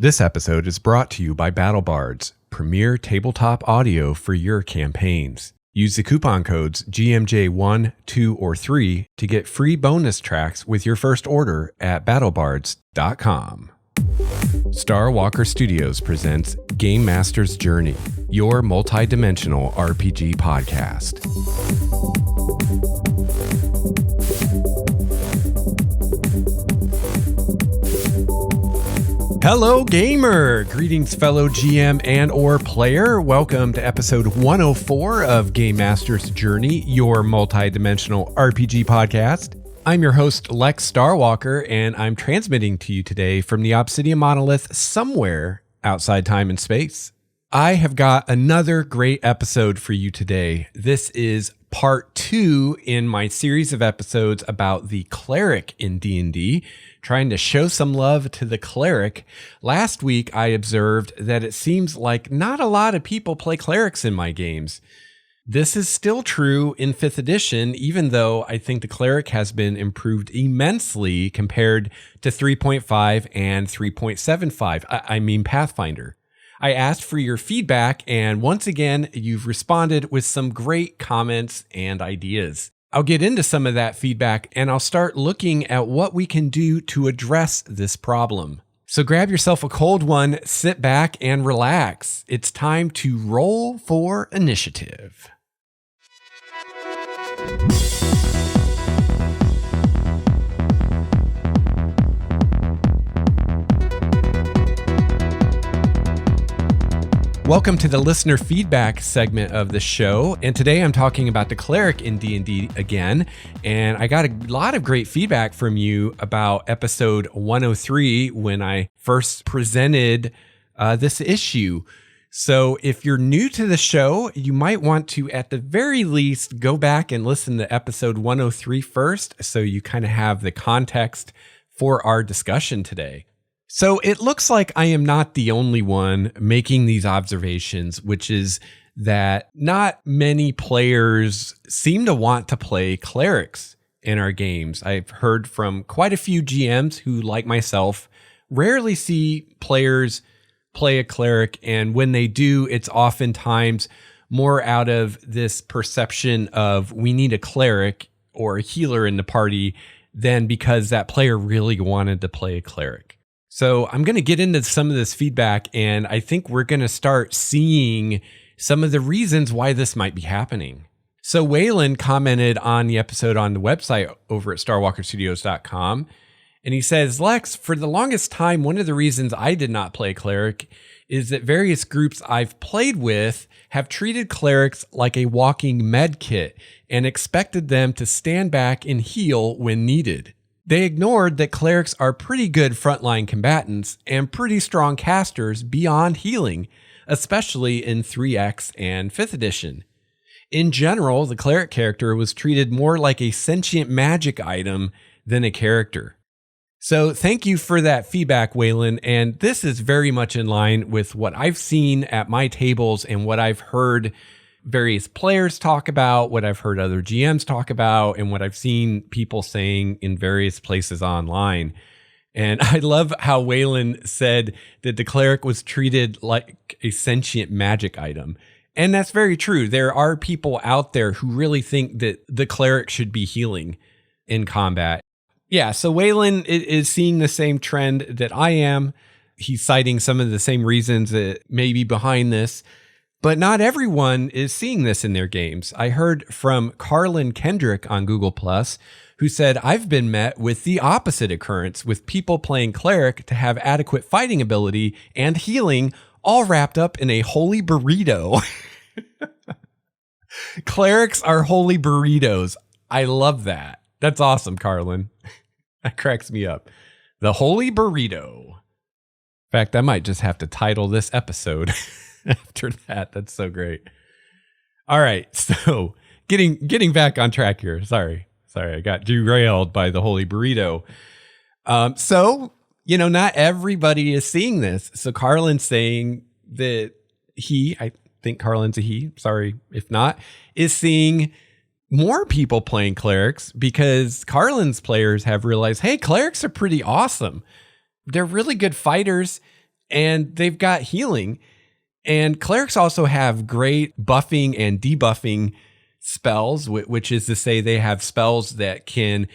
This episode is brought to you by BattleBards, premier tabletop audio for your campaigns. Use the coupon codes GMJ1, 2, or 3 to get free bonus tracks with your first order at battlebards.com. Starwalker Studios presents Game Master's Journey, your multi-dimensional RPG podcast. Hello, gamer! Greetings, fellow GM and or player. Welcome to episode 104 of Game Master's Journey, your multi-dimensional RPG podcast. I'm your host, Lex Starwalker, and I'm transmitting to you today from the Obsidian Monolith somewhere outside time and space. I have got another great episode for you today. This is part 2 in my series of episodes about the Cleric in D&D, trying to show some love to the Cleric. Last week, I observed that it seems like not a lot of people play Clerics in my games. This is still true in 5th edition, even though I think the Cleric has been improved immensely compared to 3.5 and 3.75. I mean Pathfinder. I asked for your feedback, and once again, you've responded with some great comments and ideas. I'll get into some of that feedback, and I'll start looking at what we can do to address this problem. So grab yourself a cold one, sit back, and relax. It's time to roll for initiative. Welcome to the listener feedback segment of the show, and today I'm talking about the Cleric in D&D again, and I got a lot of great feedback from you about episode 103 when I first presented this issue. So if you're new to the show, you might want to, at the very least, go back and listen to episode 103 first, so you kind of have the context for our discussion today. So it looks like I am not the only one making these observations, which is that not many players seem to want to play clerics in our games. I've heard from quite a few GMs who, like myself, rarely see players play a cleric, and when they do, it's oftentimes more out of this perception of we need a cleric or a healer in the party than because that player really wanted to play a cleric. So I'm going to get into some of this feedback, and I think we're going to start seeing some of the reasons why this might be happening. So Waylon commented on the episode on the website over at starwalkerstudios.com, and he says, Lex, for the longest time, one of the reasons I did not play Cleric is that various groups I've played with have treated clerics like a walking med kit and expected them to stand back and heal when needed. They ignored that clerics are pretty good frontline combatants and pretty strong casters beyond healing, especially in 3X and 5th edition. In general, the cleric character was treated more like a sentient magic item than a character. So thank you for that feedback, Waylon, and this is very much in line with what I've seen at my tables and what I've heard various players talk about, what I've heard other GMs talk about, and what I've seen people saying in various places online. And I love how Waylon said that the cleric was treated like a sentient magic item. And that's very true. There are people out there who really think that the cleric should be healing in combat. Yeah, so Waylon is seeing the same trend that I am. He's citing some of the same reasons that may be behind this. But not everyone is seeing this in their games. I heard from Carlin Kendrick on Google+, who said, I've been met with the opposite occurrence, with people playing Cleric to have adequate fighting ability and healing all wrapped up in a holy burrito. Clerics are holy burritos. I love that. That's awesome, Carlin. That cracks me up. The holy burrito. In fact, I might just have to title this episode after that. That's so great. All right, so getting back on track here. Sorry, I got derailed by the holy burrito. So not everybody is seeing this. So Carlin's saying that I think Carlin's a he. Sorry if not, is seeing more people playing clerics because Carlin's players have realized, hey, clerics are pretty awesome. They're really good fighters. and they've got healing. And clerics also have great buffing and debuffing spells, which is to say they have spells that can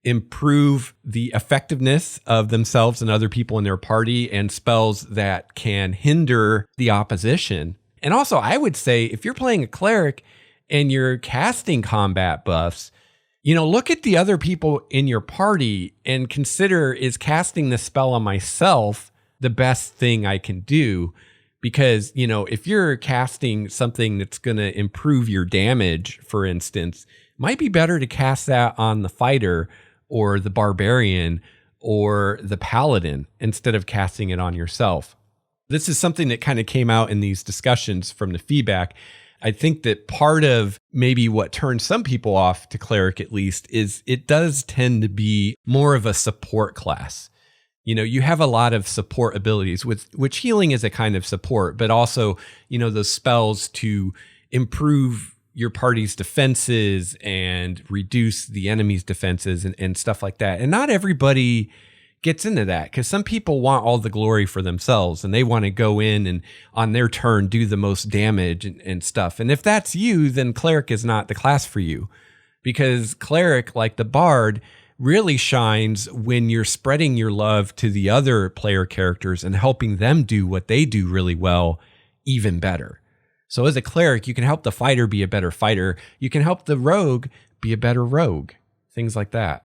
improve the effectiveness of themselves and other people in their party, and spells that can hinder the opposition. And also, I would say if you're playing a cleric and you're casting combat buffs, look at the other people in your party and consider, is casting the spell on myself the best thing I can do? Because, if you're casting something that's going to improve your damage, for instance, it might be better to cast that on the fighter or the barbarian or the paladin instead of casting it on yourself. This is something that kind of came out in these discussions from the feedback. I think that part of maybe what turns some people off to cleric, at least, is it does tend to be more of a support class. You have a lot of support abilities, which healing is a kind of support, but also, those spells to improve your party's defenses and reduce the enemy's defenses and stuff like that. And not everybody gets into that, because some people want all the glory for themselves and they want to go in and on their turn do the most damage and stuff. And if that's you, then cleric is not the class for you, because cleric, like the bard, really shines when you're spreading your love to the other player characters and helping them do what they do really well, even better. So as a cleric, you can help the fighter be a better fighter. You can help the rogue be a better rogue, things like that.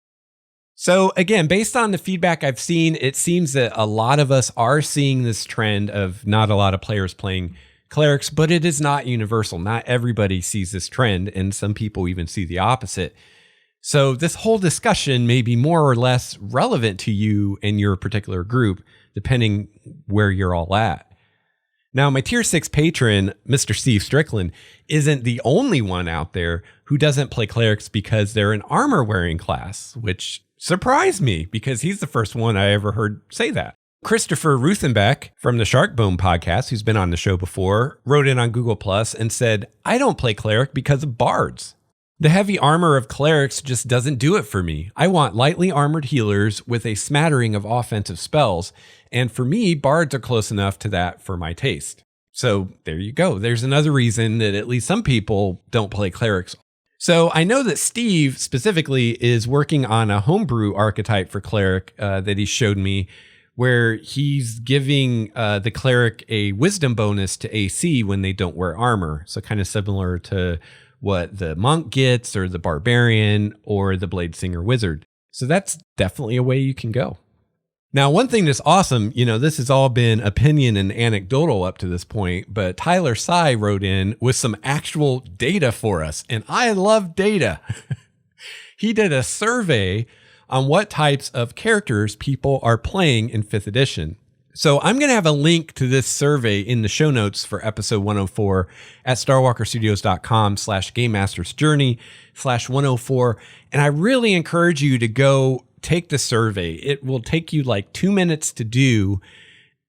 So again, based on the feedback I've seen, it seems that a lot of us are seeing this trend of not a lot of players playing clerics, but it is not universal. Not everybody sees this trend, and some people even see the opposite. So this whole discussion may be more or less relevant to you and your particular group, depending where you're all at. Now, my tier 6 patron, Mr. Steve Strickland, isn't the only one out there who doesn't play clerics because they're an armor-wearing class, which surprised me because he's the first one I ever heard say that. Christopher Ruthenbeck from the Sharkbone podcast, who's been on the show before, wrote in on Google Plus and said, "I don't play cleric because of bards. The heavy armor of clerics just doesn't do it for me. I want lightly armored healers with a smattering of offensive spells. And for me, bards are close enough to that for my taste." So there you go. There's another reason that at least some people don't play clerics. So I know that Steve specifically is working on a homebrew archetype for cleric that he showed me, where he's giving the cleric a wisdom bonus to AC when they don't wear armor. So kind of similar to what the monk gets, or the barbarian, or the blade singer wizard. So that's definitely a way you can go. Now, one thing that's awesome, this has all been opinion and anecdotal up to this point, but Tyler Sy wrote in with some actual data for us, and I love data. He did a survey on what types of characters people are playing in 5th edition. So I'm going to have a link to this survey in the show notes for episode 104 at starwalkerstudios.com/GameMastersJourney/104. And I really encourage you to go take the survey. It will take you like 2 minutes to do.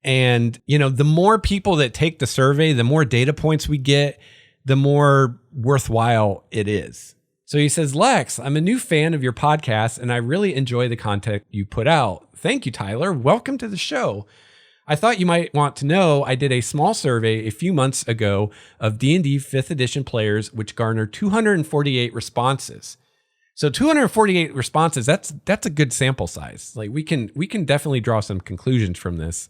And, the more people that take the survey, the more data points we get, the more worthwhile it is. So he says, "Lex, I'm a new fan of your podcast and I really enjoy the content you put out. Thank you, Tyler. Welcome to the show. I thought you might want to know I did a small survey a few months ago of D&D 5th edition players, which garnered 248 responses. So 248 responses, that's a good sample size. Like we can definitely draw some conclusions from this.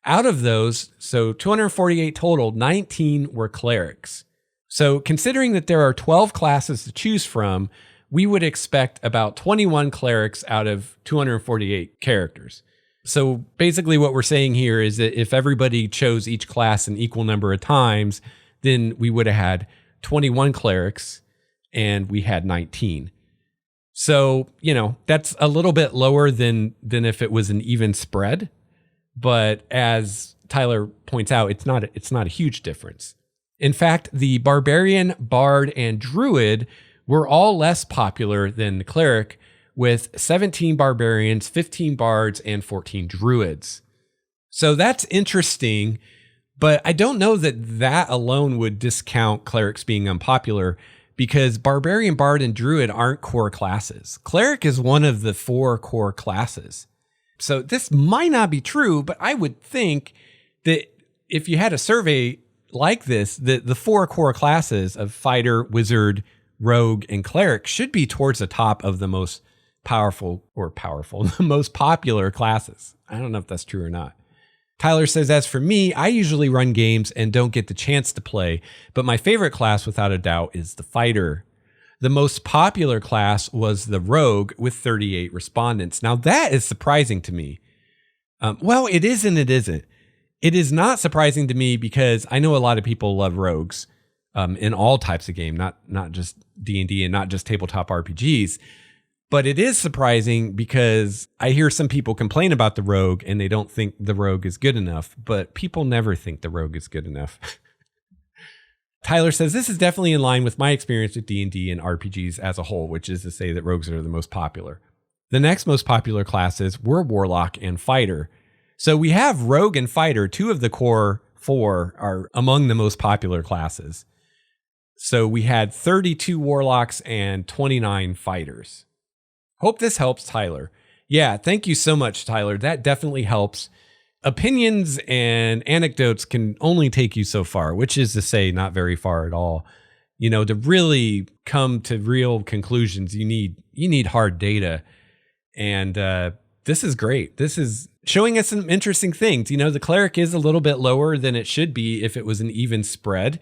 Out of those, so 248 total, 19 were clerics. So considering that there are 12 classes to choose from, we would expect about 21 clerics out of 248 characters. So basically what we're saying here is that if everybody chose each class an equal number of times, then we would have had 21 clerics and we had 19. So, that's a little bit lower than if it was an even spread. But as Tyler points out, it's not a huge difference. In fact, the barbarian, bard, and druid were all less popular than the cleric, with 17 barbarians, 15 bards, and 14 druids. So that's interesting, but I don't know that alone would discount clerics being unpopular, because barbarian, bard, and druid aren't core classes. Cleric is one of the 4 core classes. So this might not be true, but I would think that if you had a survey like this, the 4 core classes of fighter, wizard, rogue, and cleric should be towards the top of the most the most popular classes. I don't know if that's true or not. Tyler says, as for me, I usually run games and don't get the chance to play, but my favorite class without a doubt is the fighter. The most popular class was the rogue with 38 respondents. Now that is surprising to me. Well, it is and it isn't. It is not surprising to me because I know a lot of people love rogues in all types of game, not just D&D and not just tabletop RPGs. But it is surprising because I hear some people complain about the rogue and they don't think the rogue is good enough, but people never think the rogue is good enough. Tyler says, this is definitely in line with my experience with D&D and RPGs as a whole, which is to say that rogues are the most popular. The next most popular classes were Warlock and Fighter. So we have Rogue and Fighter, 2 of the core 4 are among the most popular classes. So we had 32 Warlocks and 29 Fighters. Hope this helps, Tyler. Yeah, thank you so much, Tyler. That definitely helps. Opinions and anecdotes can only take you so far, which is to say not very far at all. You know, to really come to real conclusions, you need hard data. And this is great. This is showing us some interesting things. You know, the cleric is a little bit lower than it should be if it was an even spread.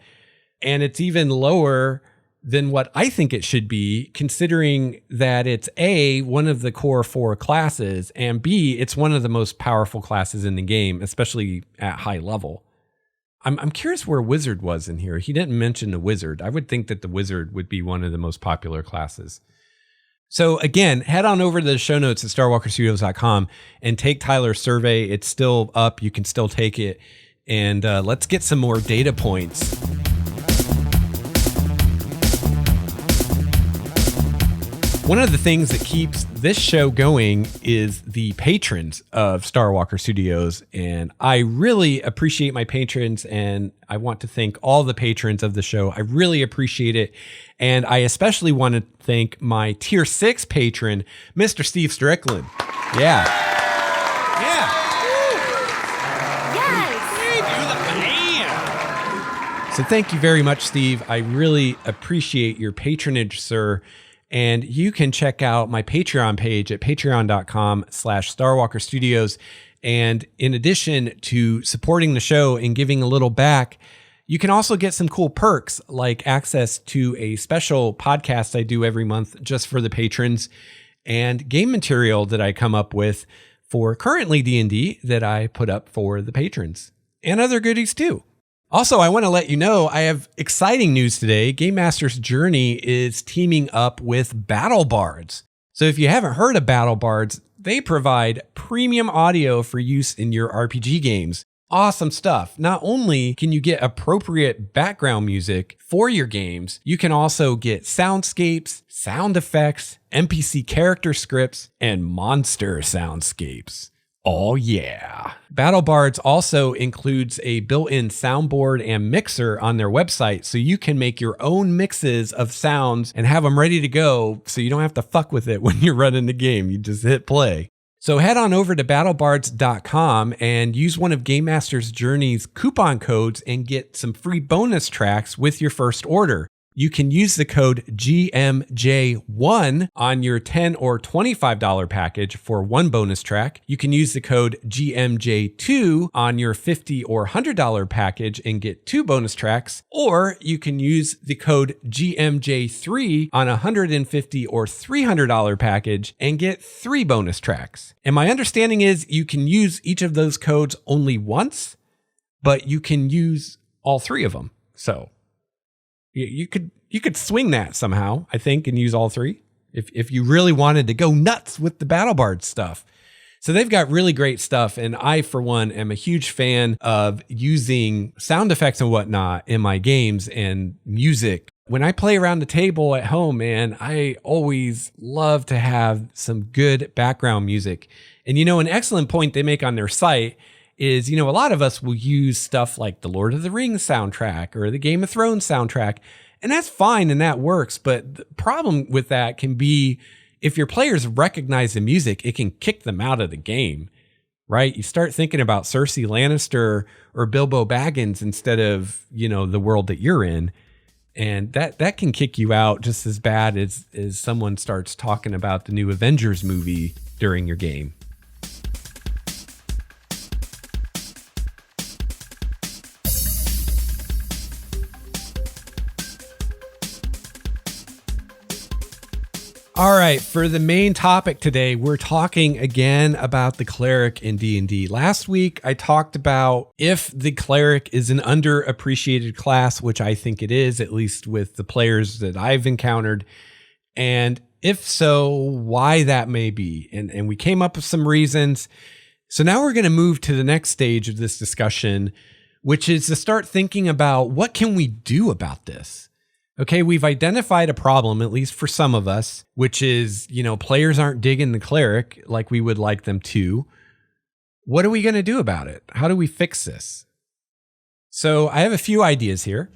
And it's even lower than what I think it should be, considering that it's A, one of the core 4 classes, and B, it's one of the most powerful classes in the game, especially at high level. I'm curious where Wizard was in here. He didn't mention the Wizard. I would think that the Wizard would be one of the most popular classes. So again, head on over to the show notes at starwalkerstudios.com and take Tyler's survey. It's still up. You can still take it. And let's get some more data points. One of the things that keeps this show going is the patrons of Starwalker Studios, and I really appreciate my patrons, and I want to thank all the patrons of the show. I really appreciate it, and I especially want to thank my Tier 6 patron, Mr. Steve Strickland. Yeah. Yeah. Yes. So thank you very much, Steve. I really appreciate your patronage, sir. And you can check out my Patreon page at patreon.com/Starwalker Studios. And in addition to supporting the show and giving a little back, you can also get some cool perks like access to a special podcast I do every month just for the patrons and game material that I come up with for currently D&D that I put up for the patrons and other goodies too. Also, I want to let you know I have exciting news today. Game Master's Journey is teaming up with Battle Bards. So if you haven't heard of Battle Bards, they provide premium audio for use in your RPG games. Awesome stuff. Not only can you get appropriate background music for your games, you can also get soundscapes, sound effects, NPC character scripts, and monster soundscapes. Oh yeah. Battle Bards also includes a built-in soundboard and mixer on their website, so you can make your own mixes of sounds and have them ready to go so you don't have to fuck with it when you're running the game. You just hit play. So head on over to battlebards.com and use one of Game Master's Journey's coupon codes and get some free bonus tracks with your first order. You can use the code GMJ1 on your $10 or $25 package for one bonus track. You can use the code GMJ2 on your $50 or $100 package and get 2 bonus tracks. Or you can use the code GMJ3 on a $150 or $300 package and get 3 bonus tracks. And my understanding is you can use each of those codes only once, but you can use all 3 of them. So you could swing that somehow, I think, and use all 3 if you really wanted to go nuts with the Battle Bard stuff. So they've got really great stuff, and I, for one, am a huge fan of using sound effects and whatnot in my games and music. When I play around the table at home, man, I always love to have some good background music. And an excellent point they make on their site is, a lot of us will use stuff like the Lord of the Rings soundtrack or the Game of Thrones soundtrack, and that's fine and that works. But the problem with that can be if your players recognize the music, it can kick them out of the game. right? You start thinking about Cersei Lannister or Bilbo Baggins instead of, the world that you're in. And that can kick you out just as bad as someone starts talking about the new Avengers movie during your game. All right, for the main topic today, we're talking again about the cleric in D&D. Last week, I talked about if the cleric is an underappreciated class, which I think it is, at least with the players that I've encountered. And if so, why that may be. And we came up with some reasons. So now we're going to move to the next stage of this discussion, which is to start thinking about what can we do about this? Okay, we've identified a problem, at least for some of us, which is, players aren't digging the cleric like we would like them to. What are we going to do about it? How do we fix this? So I have a few ideas here.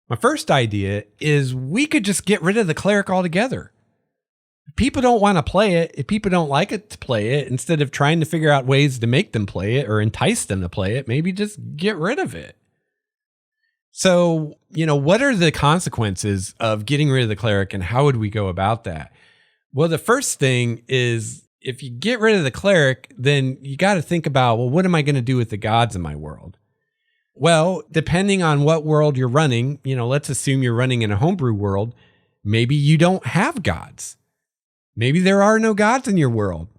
My first idea is we could just get rid of the cleric altogether. If people don't want to play it, if people don't like it to play it, instead of trying to figure out ways to make them play it or entice them to play it, maybe just get rid of it. So, what are the consequences of getting rid of the cleric and how would we go about that? Well, the first thing is if you get rid of the cleric, then you got to think about, well, what am I going to do with the gods in my world? Well, depending on what world you're running, let's assume you're running in a homebrew world. Maybe you don't have gods. Maybe there are no gods in your world.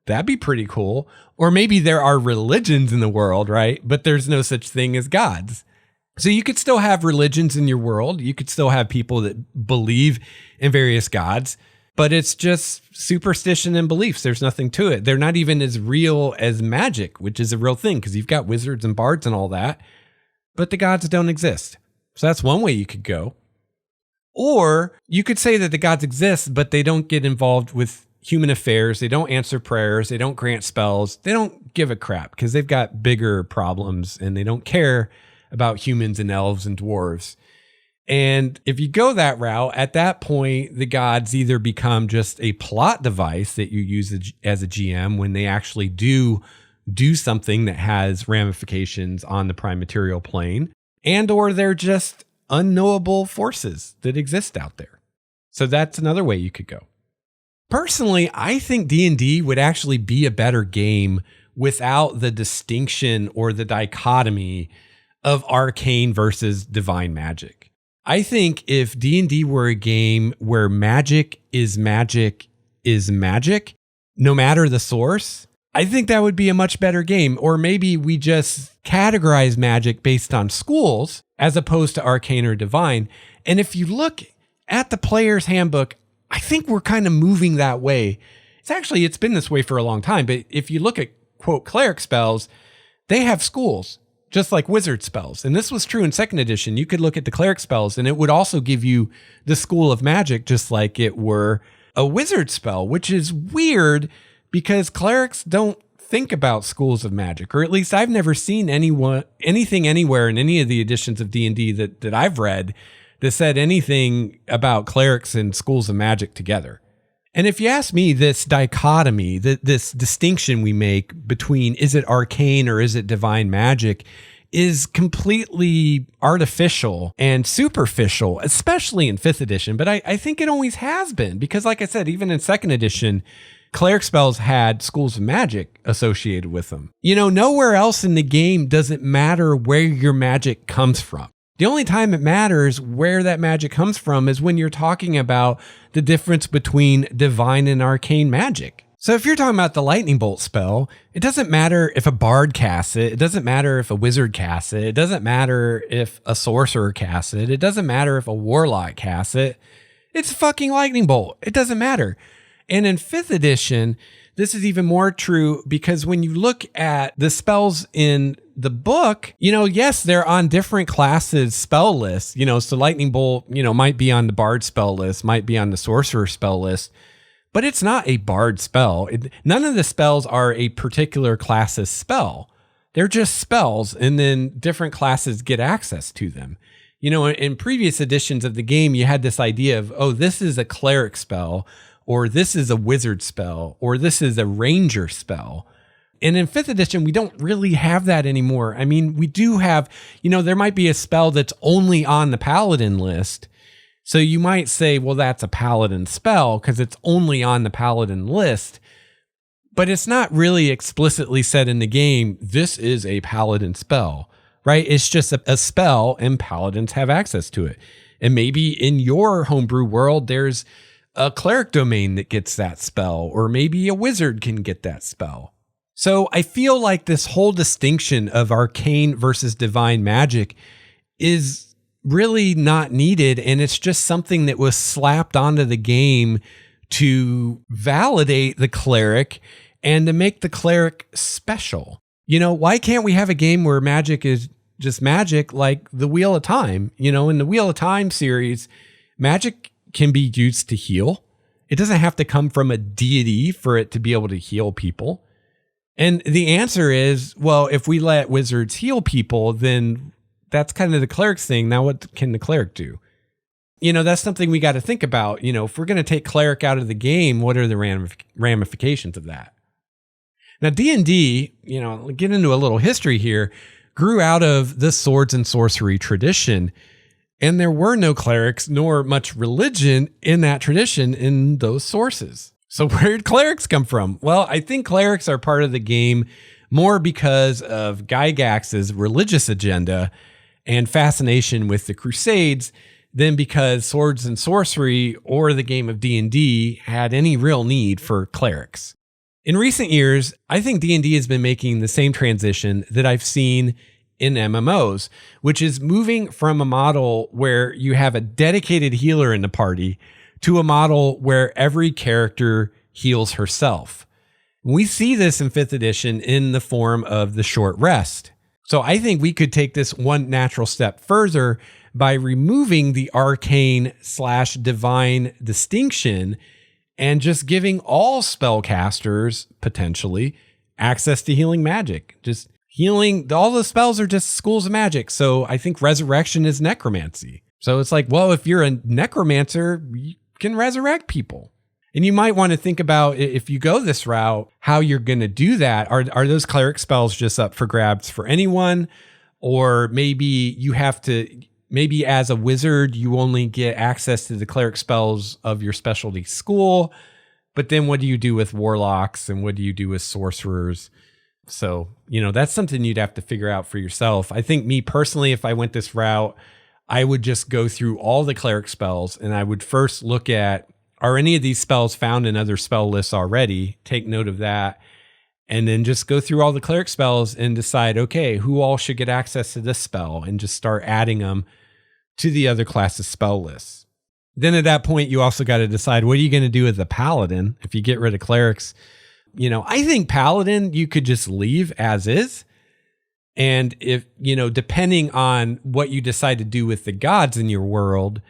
That'd be pretty cool. Or maybe there are religions in the world, right? But there's no such thing as gods. So you could still have religions in your world. You could still have people that believe in various gods, but it's just superstition and beliefs. There's nothing to it. They're not even as real as magic, which is a real thing because you've got wizards and bards and all that, but the gods don't exist. So that's one way you could go. Or you could say that the gods exist, but they don't get involved with human affairs. They don't answer prayers. They don't grant spells. They don't give a crap because they've got bigger problems and they don't care about humans and elves and dwarves. And if you go that route, at that point, the gods either become just a plot device that you use as a GM when they actually do something that has ramifications on the prime material plane, and or they're just unknowable forces that exist out there. So that's another way you could go. Personally, I think D&D would actually be a better game without the distinction or the dichotomy of arcane versus divine magic. I think if D&D were a game where magic is magic, no matter the source, I think that would be a much better game. Or maybe we just categorize magic based on schools as opposed to arcane or divine. And if you look at the player's handbook, I think we're kind of moving that way. It's been this way for a long time, but if you look at, quote, cleric spells, they have schools, just like wizard spells. And this was true in second edition. You could look at the cleric spells and it would also give you the school of magic, just like it were a wizard spell, which is weird because clerics don't think about schools of magic, or at least I've never seen anything anywhere in any of the editions of D&D that I've read that said anything about clerics and schools of magic together. And if you ask me, this dichotomy, this distinction we make between is it arcane or is it divine magic is completely artificial and superficial, especially in 5th edition. But I think it always has been because, like I said, even in 2nd edition, cleric spells had schools of magic associated with them. Nowhere else in the game does it matter where your magic comes from. The only time it matters where that magic comes from is when you're talking about the difference between divine and arcane magic. So if you're talking about the lightning bolt spell, it doesn't matter if a bard casts it. It doesn't matter if a wizard casts it. It doesn't matter if a sorcerer casts it. It doesn't matter if a warlock casts it. It's a fucking lightning bolt. It doesn't matter. And in 5th edition, this is even more true because when you look at the spells in the book, yes, they're on different classes spell lists, so lightning bolt, might be on the bard spell list, might be on the sorcerer spell list, but it's not a bard spell. None of the spells are a particular class's spell. They're just spells, and then different classes get access to them. In previous editions of the game, you had this idea of, oh, this is a cleric spell, or this is a wizard spell, or this is a ranger spell. And in 5th edition, we don't really have that anymore. I mean, we do have, there might be a spell that's only on the paladin list. So you might say, well, that's a paladin spell because it's only on the paladin list. But it's not really explicitly said in the game, this is a paladin spell, right? It's just a spell and paladins have access to it. And maybe in your homebrew world, there's a cleric domain that gets that spell, or maybe a wizard can get that spell. So I feel like this whole distinction of arcane versus divine magic is really not needed. And it's just something that was slapped onto the game to validate the cleric and to make the cleric special. Why can't we have a game where magic is just magic, like the Wheel of Time? In the Wheel of Time series, magic can be used to heal. It doesn't have to come from a deity for it to be able to heal people. And the answer is, well, if we let wizards heal people, then that's kind of the cleric's thing. Now, what can the cleric do? That's something we got to think about. If we're going to take cleric out of the game, what are the ramifications of that? Now, D&D, get into a little history here, grew out of the swords and sorcery tradition. And there were no clerics nor much religion in that tradition in those sources. So where did clerics come from? Well, I think clerics are part of the game more because of Gygax's religious agenda and fascination with the Crusades than because swords and sorcery or the game of D&D had any real need for clerics. In recent years, I think D&D has been making the same transition that I've seen in MMOs, which is moving from a model where you have a dedicated healer in the party to a model where every character heals herself. We see this in 5th edition in the form of the short rest. So I think we could take this one natural step further by removing the arcane/divine distinction and just giving all spellcasters potentially access to healing magic. Just healing, all the spells are just schools of magic. So I think resurrection is necromancy. So it's like, well, if you're a necromancer, you can resurrect people. And you might want to think about, if you go this route, how you're going to do that. Are those cleric spells just up for grabs for anyone? Or maybe you have to, maybe as a wizard, you only get access to the cleric spells of your specialty school. But then what do you do with warlocks and what do you do with sorcerers? So, that's something you'd have to figure out for yourself. I think me personally, if I went this route, I would just go through all the cleric spells and I would first look at, are any of these spells found in other spell lists already? Take note of that. And then just go through all the cleric spells and decide, okay, who all should get access to this spell, and just start adding them to the other classes' spell lists. Then at that point, you also got to decide, what are you going to do with the paladin if you get rid of clerics? I think paladin, you could just leave as is. And if, depending on what you decide to do with the gods in your world,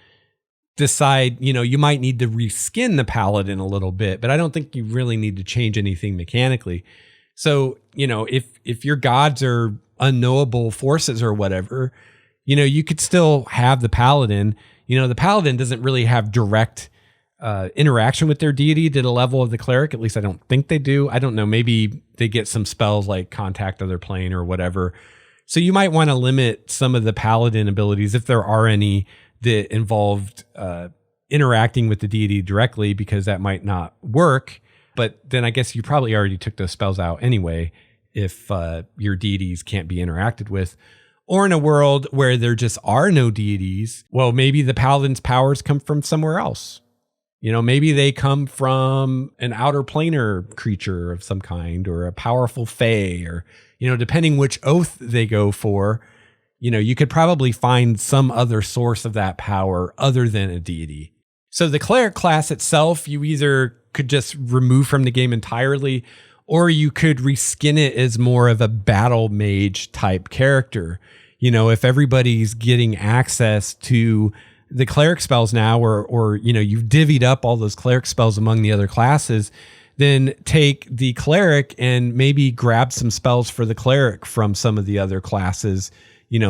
decide, you might need to reskin the paladin a little bit, but I don't think you really need to change anything mechanically. So, if your gods are unknowable forces or whatever, you could still have the paladin. The paladin doesn't really have direct interaction with their deity to the level of the cleric. At least I don't think they do. I don't know. Maybe they get some spells like contact other plane or whatever. So you might want to limit some of the paladin abilities, if there are any, that involved interacting with the deity directly, because that might not work. But then I guess you probably already took those spells out anyway, if your deities can't be interacted with. Or in a world where there just are no deities, well, maybe the paladin's powers come from somewhere else. Maybe they come from an outer planar creature of some kind, or a powerful fae, or, depending which oath they go for, you could probably find some other source of that power other than a deity. So the cleric class itself, you either could just remove from the game entirely, or you could reskin it as more of a battle mage type character. If everybody's getting access to the cleric spells now, or you've divvied up all those cleric spells among the other classes, then take the cleric and maybe grab some spells for the cleric from some of the other classes,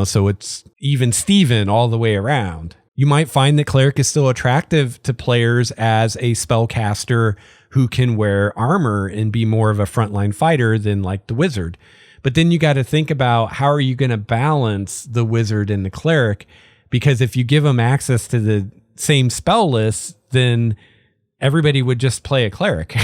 so it's even Steven all the way around. You might find that cleric is still attractive to players as a spellcaster who can wear armor and be more of a frontline fighter than like the wizard. But then you got to think about how are you going to balance the wizard and the cleric? Because if you give them access to the same spell list, then everybody would just play a cleric.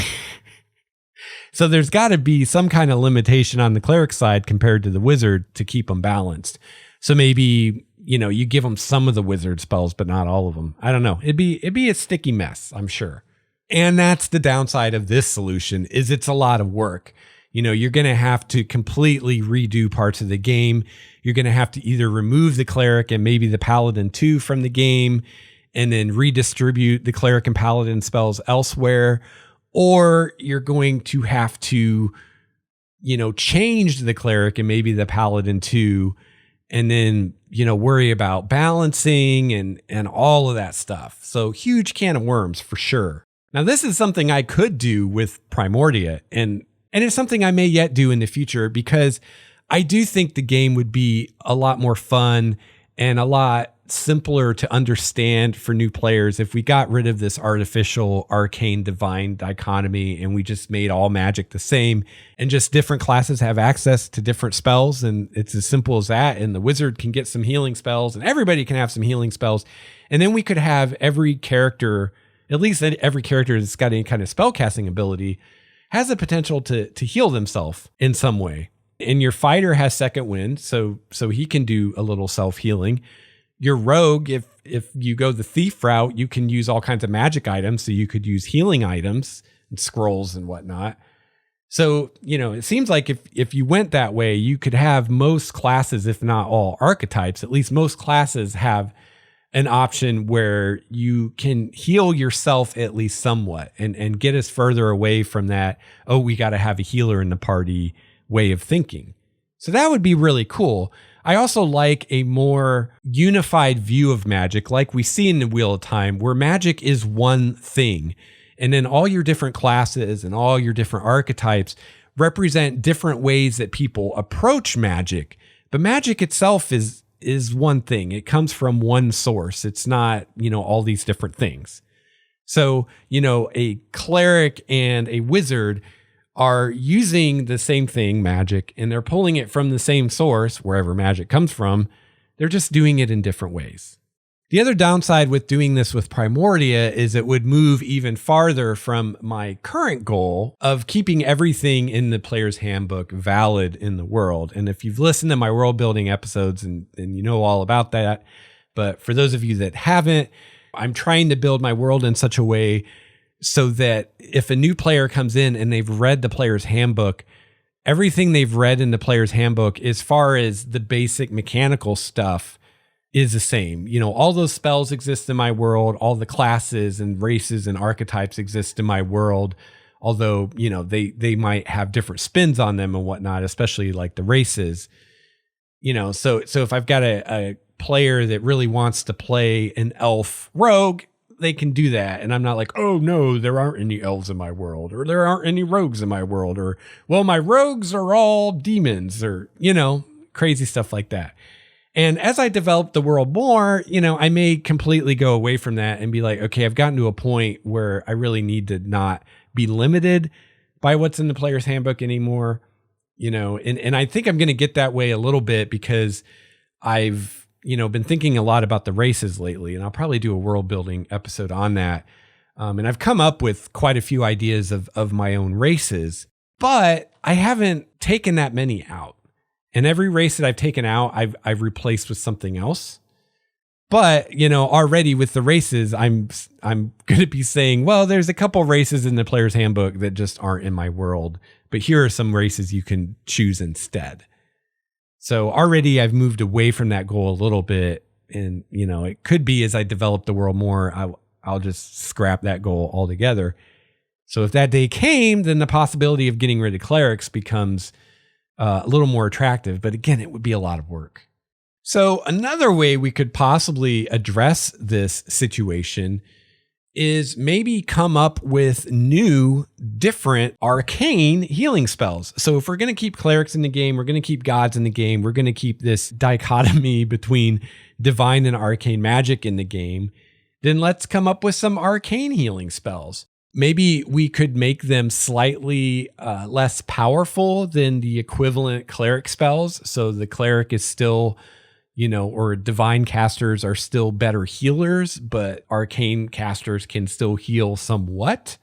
So there's got to be some kind of limitation on the cleric side compared to the wizard to keep them balanced. So maybe, you give them some of the wizard spells, but not all of them. I don't know. It'd be a sticky mess, I'm sure. And that's the downside of this solution is it's a lot of work. You're going to have to completely redo parts of the game. You're going to have to either remove the cleric and maybe the paladin too from the game and then redistribute the cleric and paladin spells elsewhere. Or you're going to have to, change the cleric and maybe the paladin too, and then, worry about balancing and all of that stuff. So huge can of worms for sure. Now, this is something I could do with Primordia, and it's something I may yet do in the future because I do think the game would be a lot more fun and a lot simpler to understand for new players if we got rid of this artificial arcane divine dichotomy and we just made all magic the same and just different classes have access to different spells, and it's as simple as that. And the wizard can get some healing spells and everybody can have some healing spells. And then we could have every character, at least every character that's got any kind of spell casting ability, has the potential to heal themselves in some way. And your fighter has second wind, so he can do a little self-healing. Your rogue, if you go the thief route, you can use all kinds of magic items. So you could use healing items and scrolls and whatnot. So, it seems like if you went that way, you could have most classes, if not all archetypes, at least most classes have an option where you can heal yourself at least somewhat and get us further away from that, oh, we got to have a healer in the party way of thinking. So that would be really cool. I also like a more unified view of magic, like we see in the Wheel of Time, where magic is one thing. And then all your different classes and all your different archetypes represent different ways that people approach magic. But magic itself is one thing. It comes from one source. It's not, all these different things. So, a cleric and a wizard are using the same thing, magic, and they're pulling it from the same source, wherever magic comes from. They're just doing it in different ways. The other downside with doing this with Primordia is it would move even farther from my current goal of keeping everything in the player's handbook valid in the world. And if you've listened to my world building episodes and you know all about that, but for those of you that haven't, I'm trying to build my world in such a way so that if a new player comes in and they've read the player's handbook, everything they've read in the player's handbook, as far as the basic mechanical stuff, is the same. All those spells exist in my world. All the classes and races and archetypes exist in my world. Although, they might have different spins on them and whatnot, especially like the races. So if I've got a player that really wants to play an elf rogue, they can do that. And I'm not like, oh no, there aren't any elves in my world, or there aren't any rogues in my world, or, well, my rogues are all demons, or, crazy stuff like that. And as I develop the world more, I may completely go away from that and be like, okay, I've gotten to a point where I really need to not be limited by what's in the player's handbook anymore. And I think I'm going to get that way a little bit because I've, been thinking a lot about the races lately, and I'll probably do a world building episode on that. And I've come up with quite a few ideas of my own races, but I haven't taken that many out. And every race that I've taken out, I've replaced with something else. But, already with the races, I'm going to be saying, well, there's a couple races in the player's handbook that just aren't in my world, but here are some races you can choose instead. So already I've moved away from that goal a little bit. And, it could be as I develop the world more, I'll just scrap that goal altogether. So if that day came, then the possibility of getting rid of clerics becomes a little more attractive. But again, it would be a lot of work. So another way we could possibly address this situation is maybe come up with new, different arcane healing spells. So if we're going to keep clerics in the game, we're going to keep gods in the game, we're going to keep this dichotomy between divine and arcane magic in the game, then let's come up with some arcane healing spells. Maybe we could make them slightly less powerful than the equivalent cleric spells. So the cleric is still, or divine casters are still better healers, but arcane casters can still heal somewhat.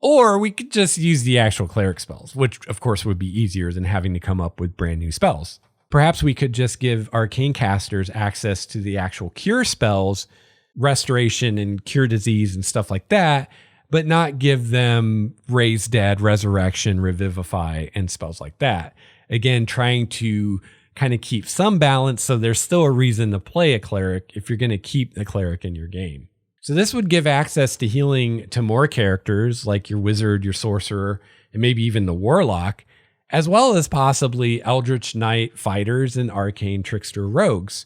Or we could just use the actual cleric spells, which of course would be easier than having to come up with brand new spells. Perhaps we could just give arcane casters access to the actual cure spells, restoration and cure disease and stuff like that, but not give them raise dead, resurrection, revivify, and spells like that. Again, trying to kind of keep some balance so there's still a reason to play a cleric if you're going to keep the cleric in your game. So this would give access to healing to more characters like your wizard, your sorcerer, and maybe even the warlock, as well as possibly eldritch knight fighters and arcane trickster rogues.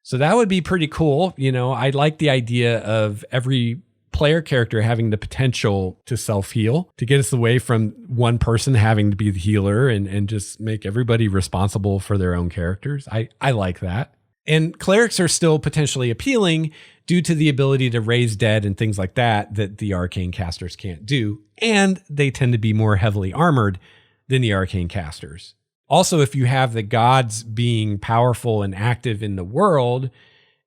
So that would be pretty cool. I like the idea of every player character having the potential to self-heal, to get us away from one person having to be the healer and just make everybody responsible for their own characters. I like that. And clerics are still potentially appealing due to the ability to raise dead and things like that the arcane casters can't do. And they tend to be more heavily armored than the arcane casters. Also, if you have the gods being powerful and active in the world,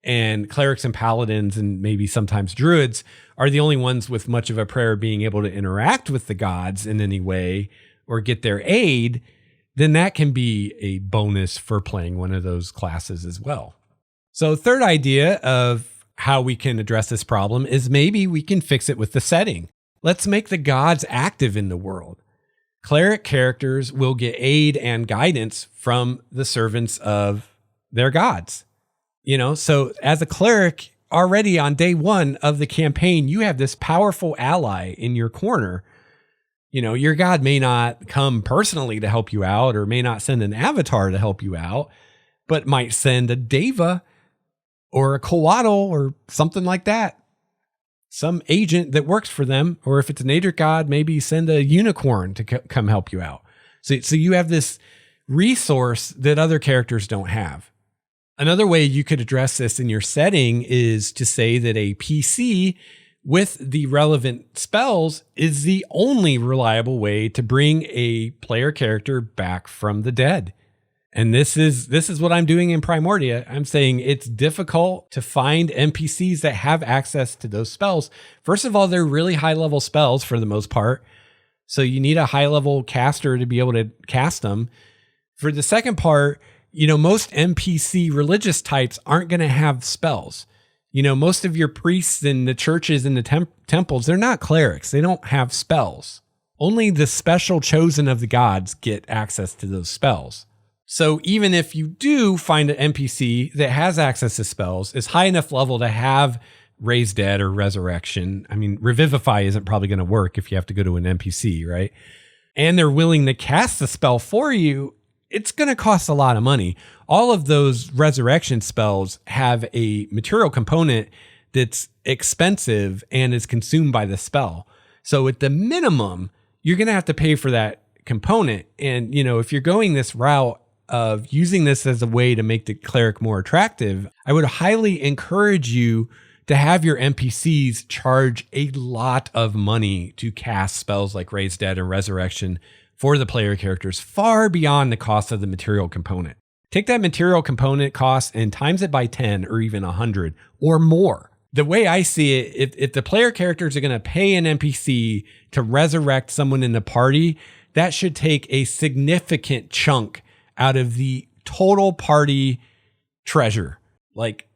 and clerics and paladins and maybe sometimes druids are the only ones with much of a prayer being able to interact with the gods in any way or get their aid, then that can be a bonus for playing one of those classes as well. So third idea of how we can address this problem is maybe we can fix it with the setting. Let's make the gods active in the world. Cleric characters will get aid and guidance from the servants of their gods. So as a cleric, already on day one of the campaign, you have this powerful ally in your corner. Your god may not come personally to help you out or may not send an avatar to help you out, but might send a deva or a coatl or something like that. Some agent that works for them, or if it's a nature god, maybe send a unicorn to come help you out. So you have this resource that other characters don't have. Another way you could address this in your setting is to say that a PC with the relevant spells is the only reliable way to bring a player character back from the dead. And this is what I'm doing in Primordia. I'm saying it's difficult to find NPCs that have access to those spells. First of all, they're really high level spells for the most part. So you need a high level caster to be able to cast them. For the second part, most NPC religious types aren't going to have spells. Most of your priests in the churches and the temples, they're not clerics. They don't have spells. Only the special chosen of the gods get access to those spells. So even if you do find an NPC that has access to spells, is high enough level to have raise dead or resurrection. I mean, revivify isn't probably going to work if you have to go to an NPC, right? And they're willing to cast the spell for you. It's going to cost a lot of money. All of those resurrection spells have a material component that's expensive and is consumed by the spell. So at the minimum, you're going to have to pay for that component. And, if you're going this route of using this as a way to make the cleric more attractive, I would highly encourage you to have your NPCs charge a lot of money to cast spells like Raise Dead and Resurrection for the player characters, far beyond the cost of the material component. Take that material component cost and times it by 10 or even 100 or more. The way I see it, if the player characters are going to pay an NPC to resurrect someone in the party, that should take a significant chunk out of the total party treasure, like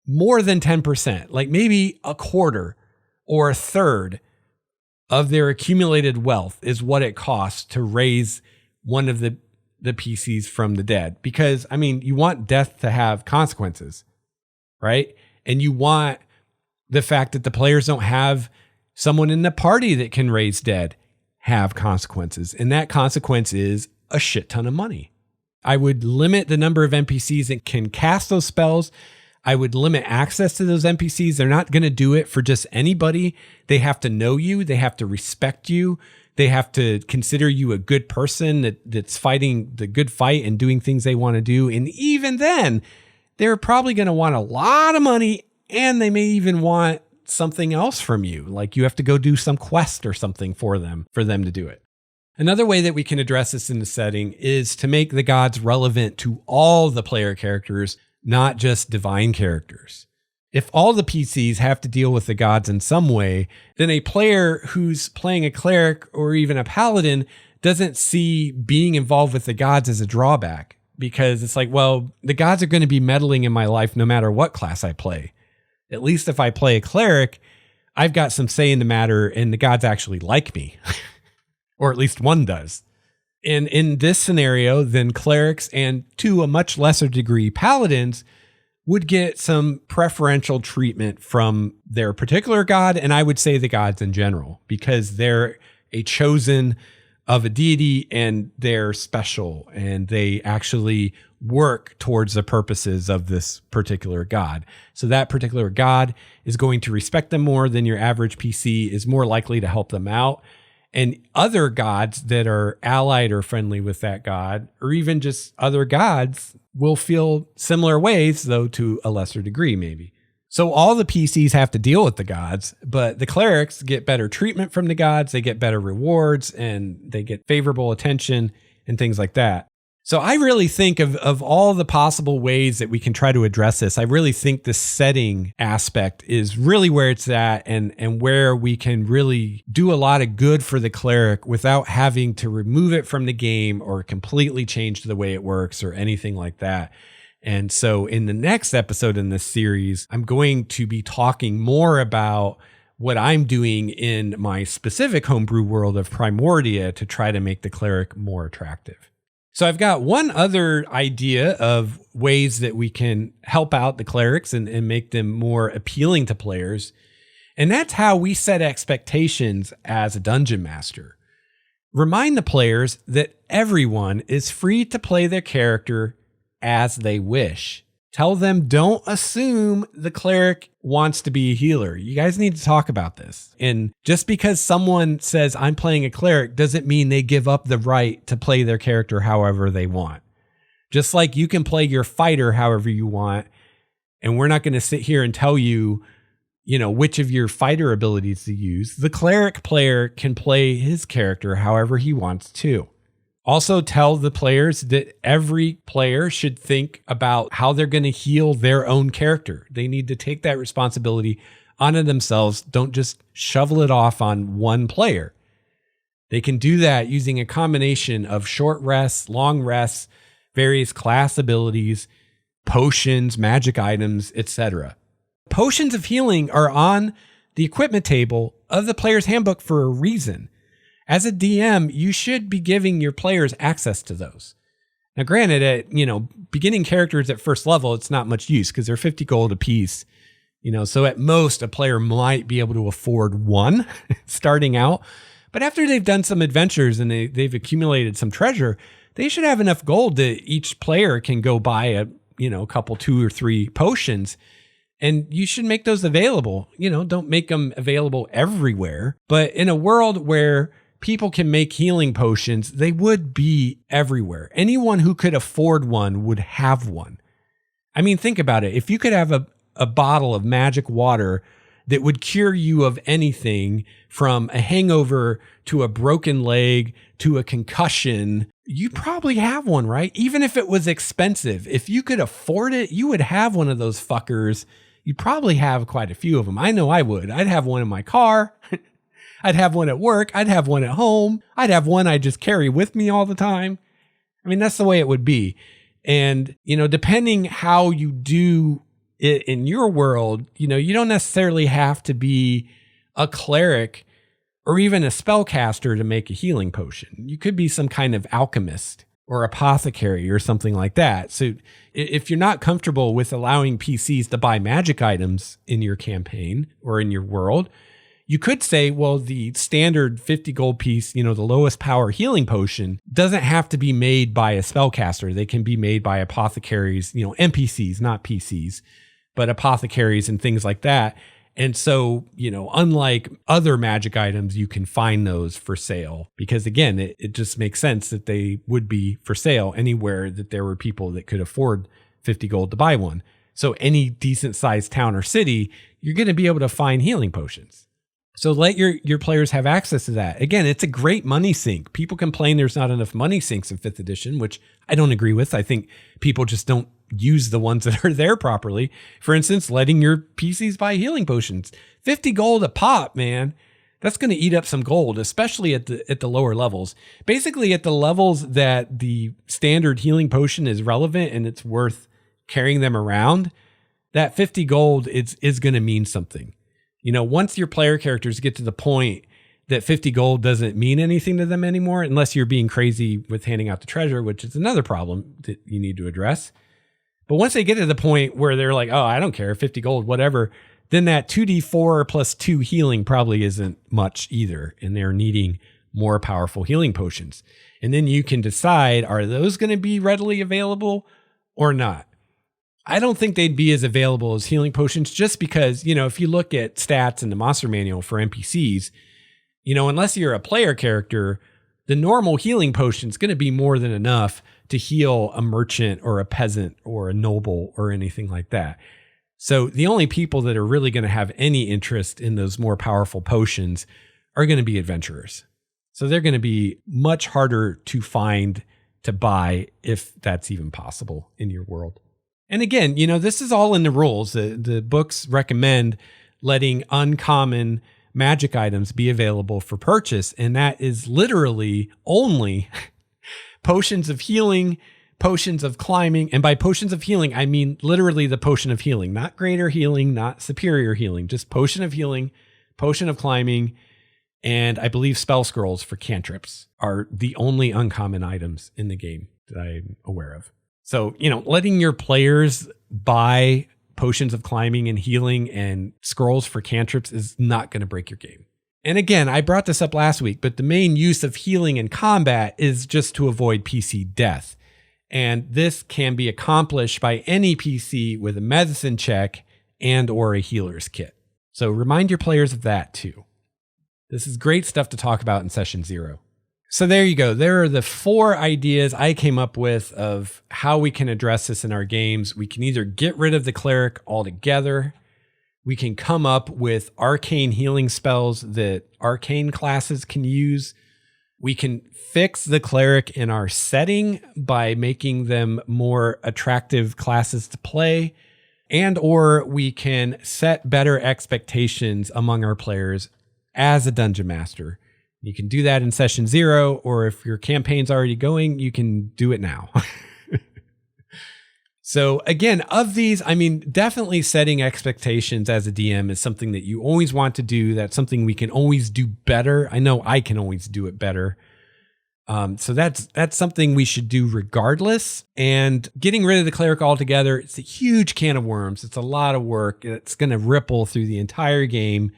more than 10%, like maybe a quarter or a third of their accumulated wealth is what it costs to raise one of the PCs from the dead. Because, you want death to have consequences, right? And you want the fact that the players don't have someone in the party that can raise dead have consequences. And that consequence is a shit ton of money. I would limit the number of NPCs that can cast those spells. I would limit access to those NPCs. They're not going to do it for just anybody. They have to know you. They have to respect you. They have to consider you a good person that's fighting the good fight and doing things they want to do. And even then, they're probably going to want a lot of money, and they may even want something else from you. Like you have to go do some quest or something for them to do it. Another way that we can address this in the setting is to make the gods relevant to all the player characters, not just divine characters. If all the PCs have to deal with the gods in some way, then a player who's playing a cleric or even a paladin doesn't see being involved with the gods as a drawback, because it's like, well, the gods are going to be meddling in my life no matter what class I play. At least if I play a cleric, I've got some say in the matter and the gods actually like me, or at least one does. And in this scenario, then clerics and to a much lesser degree, paladins would get some preferential treatment from their particular god, and I would say the gods in general, because they're a chosen of a deity and they're special and they actually work towards the purposes of this particular god. So that particular god is going to respect them more than your average PC, is more likely to help them out. And other gods that are allied or friendly with that god, or even just other gods, will feel similar ways, though to a lesser degree maybe. So all the PCs have to deal with the gods, but the clerics get better treatment from the gods, they get better rewards, and they get favorable attention and things like that. So I really think of all the possible ways that we can try to address this, I really think the setting aspect is really where it's at, and where we can really do a lot of good for the cleric without having to remove it from the game or completely change the way it works or anything like that. And so in the next episode in this series, I'm going to be talking more about what I'm doing in my specific homebrew world of Primordia to try to make the cleric more attractive. So I've got one other idea of ways that we can help out the clerics and make them more appealing to players. And that's how we set expectations as a dungeon master. Remind the players that everyone is free to play their character as they wish. Tell them don't assume the cleric wants to be a healer. You guys need to talk about this. And just because someone says I'm playing a cleric doesn't mean they give up the right to play their character however they want. Just like you can play your fighter however you want, and we're not going to sit here and tell you, which of your fighter abilities to use. The cleric player can play his character however he wants to. Also tell the players that every player should think about how they're going to heal their own character. They need to take that responsibility onto themselves. Don't just shovel it off on one player. They can do that using a combination of short rests, long rests, various class abilities, potions, magic items, etc. Potions of healing are on the equipment table of the player's handbook for a reason. As a DM, you should be giving your players access to those. Now, granted, at beginning characters at first level, it's not much use because they're 50 gold a piece. So at most, a player might be able to afford one starting out. But after they've done some adventures and they've accumulated some treasure, they should have enough gold that each player can go buy a couple, 2 or 3 potions. And you should make those available. Don't make them available everywhere. But in a world where people can make healing potions, they would be everywhere. Anyone who could afford one would have one. I mean, think about it. If you could have a bottle of magic water that would cure you of anything from a hangover to a broken leg to a concussion, you probably have one, right? Even if it was expensive, if you could afford it, you would have one of those fuckers. You'd probably have quite a few of them. I know I would. I'd have one in my car. I'd have one at work. I'd have one at home. I'd have one I just carry with me all the time. I mean, that's the way it would be. And, depending how you do it in your world, you don't necessarily have to be a cleric or even a spellcaster to make a healing potion. You could be some kind of alchemist or apothecary or something like that. So if you're not comfortable with allowing PCs to buy magic items in your campaign or in your world, you could say, well, the standard 50 gold piece, the lowest power healing potion doesn't have to be made by a spellcaster. They can be made by apothecaries, NPCs, not PCs, but apothecaries and things like that. And so, unlike other magic items, you can find those for sale because, again, it just makes sense that they would be for sale anywhere that there were people that could afford 50 gold to buy one. So any decent sized town or city, you're going to be able to find healing potions. So let your players have access to that. Again, it's a great money sink. People complain there's not enough money sinks in 5th edition, which I don't agree with. I think people just don't use the ones that are there properly. For instance, letting your PCs buy healing potions. 50 gold a pop, man. That's going to eat up some gold, especially at the lower levels. Basically, at the levels that the standard healing potion is relevant and it's worth carrying them around, that 50 gold is going to mean something. Once your player characters get to the point that 50 gold doesn't mean anything to them anymore, unless you're being crazy with handing out the treasure, which is another problem that you need to address. But once they get to the point where they're like, oh, I don't care, 50 gold, whatever, then that 2d4 plus 2 healing probably isn't much either. And they're needing more powerful healing potions. And then you can decide, are those going to be readily available or not? I don't think they'd be as available as healing potions just because, if you look at stats in the monster manual for NPCs, unless you're a player character, the normal healing potion is going to be more than enough to heal a merchant or a peasant or a noble or anything like that. So the only people that are really going to have any interest in those more powerful potions are going to be adventurers. So they're going to be much harder to find, to buy, if that's even possible in your world. And again, this is all in the rules. The books recommend letting uncommon magic items be available for purchase. And that is literally only potions of healing, potions of climbing. And by potions of healing, I mean literally the potion of healing, not greater healing, not superior healing, just potion of healing, potion of climbing, and I believe spell scrolls for cantrips are the only uncommon items in the game that I'm aware of. So, letting your players buy potions of climbing and healing and scrolls for cantrips is not going to break your game. And again, I brought this up last week, but the main use of healing in combat is just to avoid PC death. And this can be accomplished by any PC with a medicine check and or a healer's kit. So remind your players of that too. This is great stuff to talk about in session 0. So there you go. There are the 4 ideas I came up with of how we can address this in our games. We can either get rid of the cleric altogether. We can come up with arcane healing spells that arcane classes can use. We can fix the cleric in our setting by making them more attractive classes to play. And or we can set better expectations among our players as a dungeon master. You can do that in session 0, or if your campaign's already going, you can do it now. So again, of these, definitely setting expectations as a DM is something that you always want to do. That's something we can always do better. I know I can always do it better. So that's something we should do regardless. And getting rid of the cleric altogether, it's a huge can of worms. It's a lot of work. It's going to ripple through the entire game.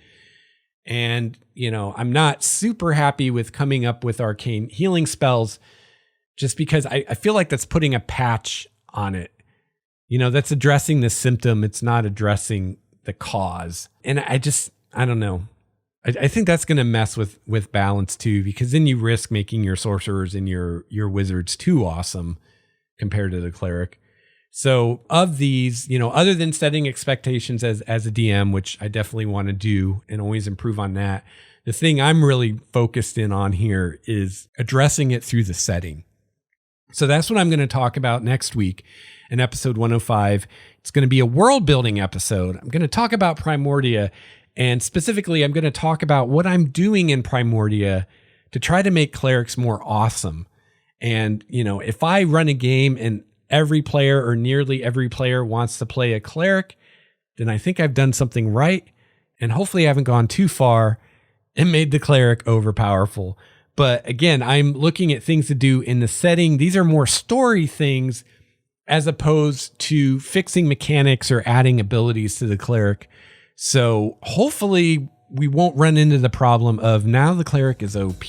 And, I'm not super happy with coming up with arcane healing spells just because I feel like that's putting a patch on it. That's addressing the symptom. It's not addressing the cause. And I don't know. I think that's going to mess with balance too, because then you risk making your sorcerers and your wizards too awesome compared to the cleric. So of these, other than setting expectations as a DM, which I definitely want to do and always improve on that, the thing I'm really focused in on here is addressing it through the setting. So that's what I'm going to talk about next week in episode 105. It's going to be a world building episode. I'm going to talk about Primordia, and specifically, I'm going to talk about what I'm doing in Primordia to try to make clerics more awesome. And, if I run a game and every player or nearly every player wants to play a cleric, then I think I've done something right. And hopefully I haven't gone too far and made the cleric overpowerful. But again, I'm looking at things to do in the setting. These are more story things as opposed to fixing mechanics or adding abilities to the cleric. So hopefully we won't run into the problem of now the cleric is OP.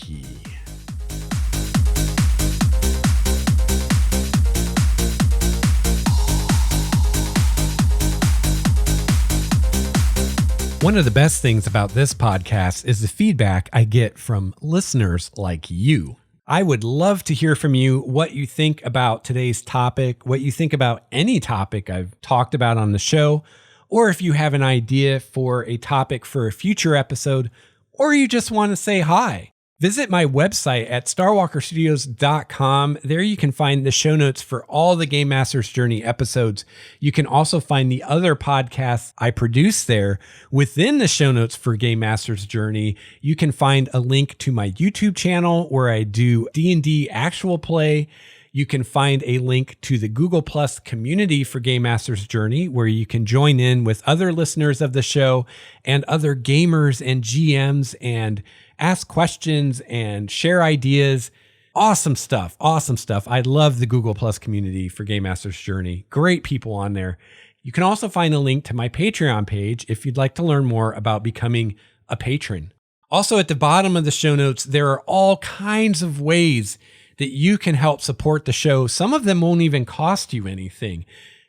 One of the best things about this podcast is the feedback I get from listeners like you. I would love to hear from you what you think about today's topic, what you think about any topic I've talked about on the show, or if you have an idea for a topic for a future episode, or you just want to say hi. Visit my website at starwalkerstudios.com. There you can find the show notes for all the Game Master's Journey episodes. You can also find the other podcasts I produce there. Within the show notes for Game Master's Journey, you can find a link to my YouTube channel where I do D&D actual play. You can find a link to the Google Plus community for Game Master's Journey, where you can join in with other listeners of the show and other gamers and GMs and ask questions and share ideas. Awesome stuff. Awesome stuff. I love the Google Plus community for Game Master's Journey. Great people on there. You can also find a link to my Patreon page if you'd like to learn more about becoming a patron. Also, at the bottom of the show notes, there are all kinds of ways that you can help support the show. Some of them won't even cost you anything.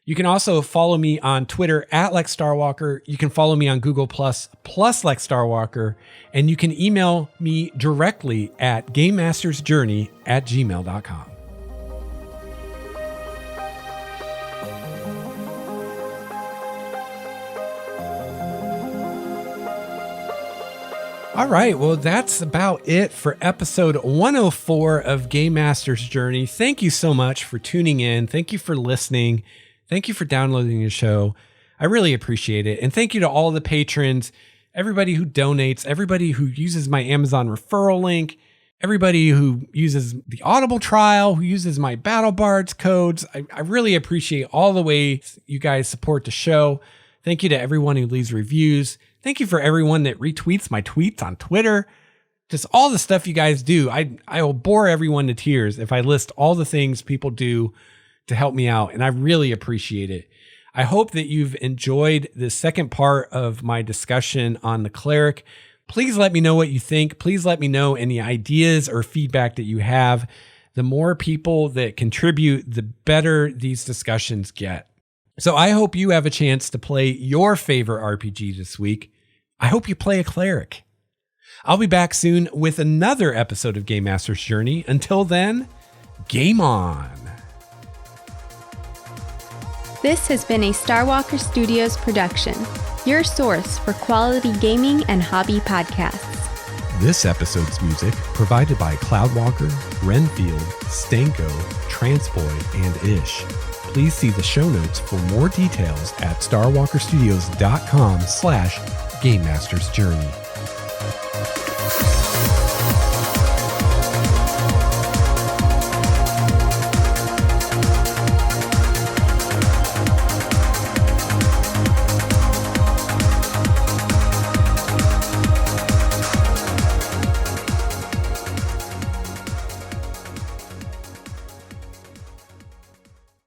You can also follow me on Twitter at Lex Starwalker. You can follow me on Google Plus Lex Starwalker. And you can email me directly at gamemastersjourney@gmail.com. All right, well, that's about it for episode 104 of Game Master's Journey. Thank you so much for tuning in. Thank you for listening. Thank you for downloading the show. I really appreciate it. And thank you to all the patrons, everybody who donates, everybody who uses my Amazon referral link, everybody who uses the Audible trial, who uses my Battle Bards codes. I really appreciate all the ways you guys support the show. Thank you to everyone who leaves reviews. Thank you for everyone that retweets my tweets on Twitter. Just all the stuff you guys do. I will bore everyone to tears if I list all the things people do to help me out, and I really appreciate it. I hope that you've enjoyed the second part of my discussion on the Cleric. Please let me know what you think. Please let me know any ideas or feedback that you have. The more people that contribute, the better these discussions get. So I hope you have a chance to play your favorite RPG this week. I hope you play a Cleric. I'll be back soon with another episode of Game Master's Journey. Until then, game on. This has been a Starwalker Studios production, your source for quality gaming and hobby podcasts. This episode's music provided by Cloudwalker, Renfield, Stanko, Transboy, and Ish. Please see the show notes for more details at starwalkerstudios.com/Game Master's Journey.